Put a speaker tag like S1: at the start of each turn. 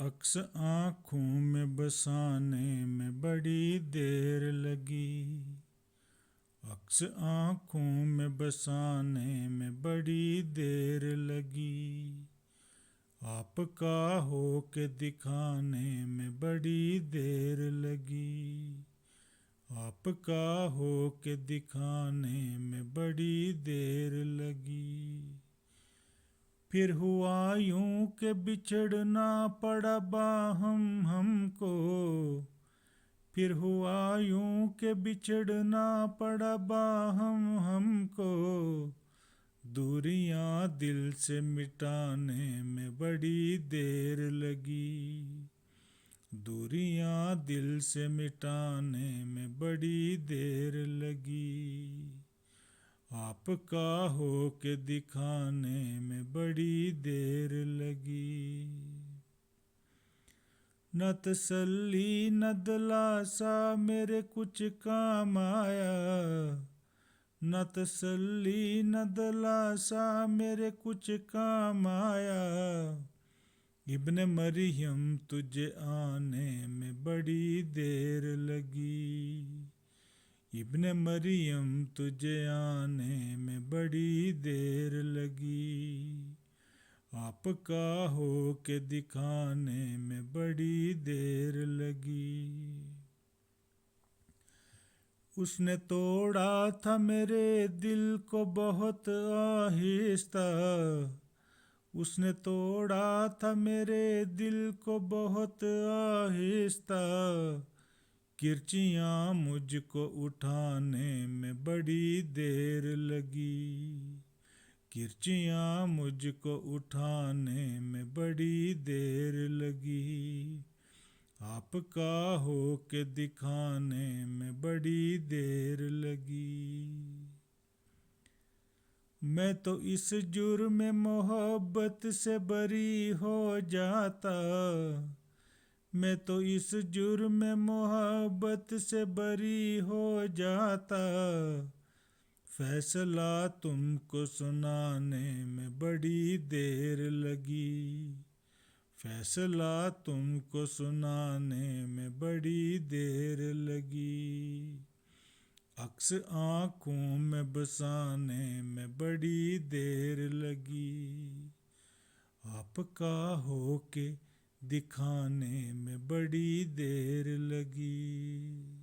S1: अक्स आँखों में बसाने में बड़ी देर लगी। अक्स आँखों में बसाने में बड़ी देर लगी। आपका हो के दिखाने में बड़ी देर लगी। आपका हो के दिखाने में बड़ी देर लगी। फिर हुआ यूं के बिछड़ना पड़ा बाहम हमको। फिर हुआ यूं के बिछड़ना पड़ा बाहम हमको। दूरियां दिल से मिटाने में बड़ी देर लगी। दूरियां दिल से मिटाने में बड़ी देर लगी। आपका हो के दिखाने में बड़ी देर लगी। न तसल्ली न दिलासा मेरे कुछ काम आया। न तसल्ली न दिलासा मेरे कुछ काम आया। इब्ने मरियम तुझे आने में बड़ी देर लगी। इब्ने मरियम तुझे आने में बड़ी देर लगी। आपका हो के दिखाने में बड़ी देर लगी। उसने तोड़ा था मेरे दिल को बहुत आहिस्ता। उसने तोड़ा था मेरे दिल को बहुत आहिस्ता। किरचियाँ मुझको उठाने में बड़ी देर लगी। किरचियाँ मुझको उठाने में बड़ी देर लगी। आपका हो के दिखाने में बड़ी देर लगी। मैं तो इस जुर्म मोहब्बत से बरी हो जाता। मैं तो इस जुर्म मोहब्बत से बरी हो जाता। फैसला तुमको सुनाने में बड़ी देर लगी। फैसला तुमको सुनाने में बड़ी देर लगी। अक्स आँखों में बसाने में बड़ी देर लगी। आपका हो के दिखाने में बड़ी देर लगी।